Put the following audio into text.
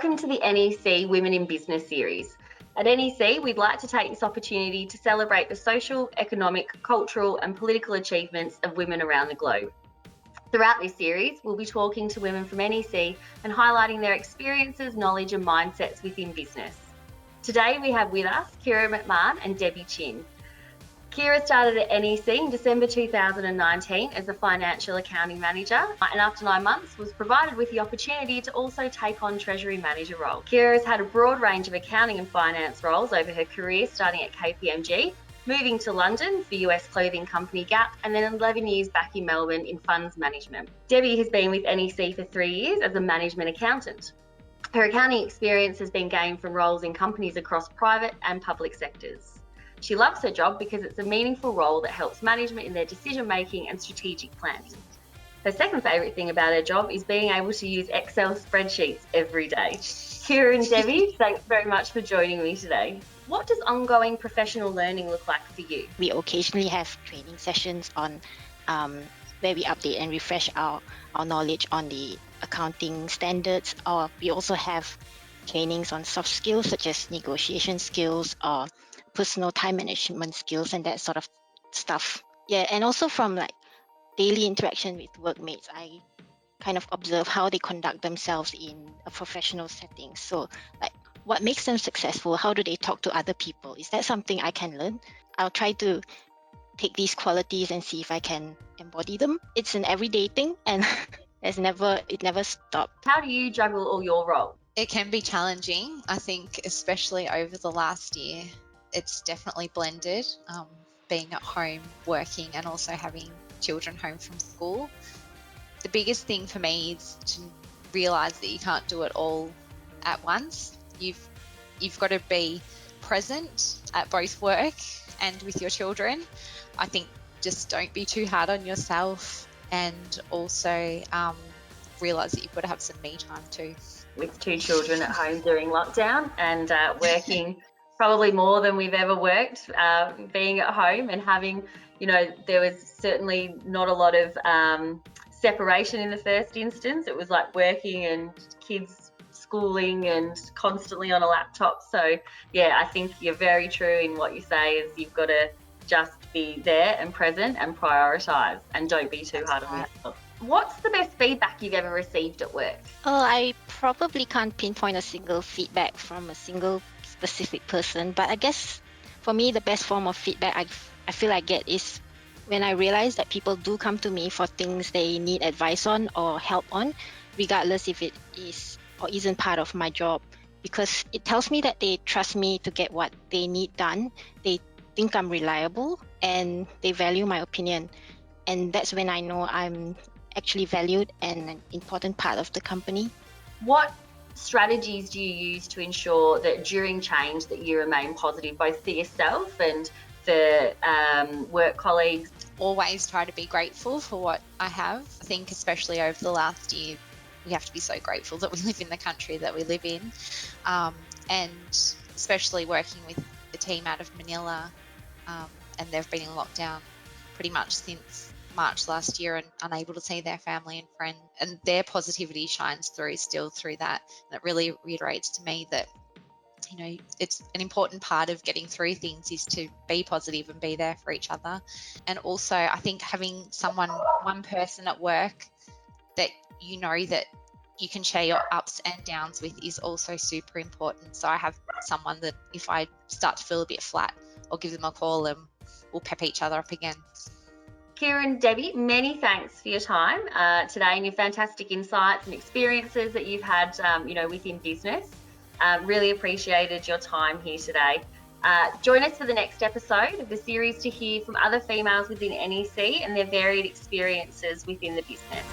Welcome to the NEC Women in Business series. At NEC, we'd like to take this opportunity to celebrate the social, economic, cultural and political achievements of women around the globe. Throughout this series, we'll be talking to women from NEC and highlighting their experiences, knowledge and mindsets within business. Today we have with us Keira McMahon and Debbie Chin. Keira started at NEC in December 2019 as a financial accounting manager, and after 9 months was provided with the opportunity to also take on treasury manager role. Keira has had a broad range of accounting and finance roles over her career, starting at KPMG, moving to London for US clothing company Gap, and then 11 years back in Melbourne in funds management. Debbie has been with NEC for 3 years as a management accountant. Her accounting experience has been gained from roles in companies across private and public sectors. She loves her job because it's a meaningful role that helps management in their decision-making and strategic planning. Her second favourite thing about her job is being able to use Excel spreadsheets every day. Keira and Debbie, thanks very much for joining me today. What does ongoing professional learning look like for you? We occasionally have training sessions on where we update and refresh our knowledge on the accounting standards, or we also have trainings on soft skills such as negotiation skills or personal time management skills and that sort of stuff. Yeah, and also from like daily interaction with workmates, I kind of observe how they conduct themselves in a professional setting. So like what makes them successful? How do they talk to other people? Is that something I can learn? I'll try to take these qualities and see if I can embody them. It's an everyday thing and it never stops. How do you juggle all your roles? It can be challenging, I think, especially over the last year. It's definitely blended, being at home, working, and also having children home from school. The biggest thing for me is to realise that you can't do it all at once. You've got to be present at both work and with your children. I think just don't be too hard on yourself, and also realise that you've got to have some me time too. With 2 children at home during lockdown and working probably more than we've ever worked, being at home and having, there was certainly not a lot of separation in the first instance. It was like working and kids schooling and constantly on a laptop. So yeah, I think you're very true in what you say is you've got to just be there and present and prioritise and don't be too hard on yourself. What's the best feedback you've ever received at work? Oh, I probably can't pinpoint a single feedback from a single specific person, but I guess for me the best form of feedback I feel I get is when I realize that people do come to me for things they need advice on or help on, regardless if it is or isn't part of my job, because it tells me that they trust me to get what they need done. They think I'm reliable and they value my opinion, and that's when I know I'm actually valued and an important part of the company. What strategies do you use to ensure that during change that you remain positive, both for yourself and for work colleagues? Always try to be grateful for what I have. I think especially over the last year, we have to be so grateful that we live in the country that we live in, and especially working with the team out of Manila, and they've been in lockdown pretty much since March last year and unable to see their family and friends, and their positivity shines through still through that. And it really reiterates to me that it's an important part of getting through things is to be positive and be there for each other. And also I think having one person at work that that you can share your ups and downs with is also super important. So I have someone that if I start to feel a bit flat, I'll give them a call and we'll pep each other up again. Keira and Debbie, many thanks for your time today and your fantastic insights and experiences that you've had, within business. Really appreciated your time here today. Join us for the next episode of the series to hear from other females within NEC and their varied experiences within the business.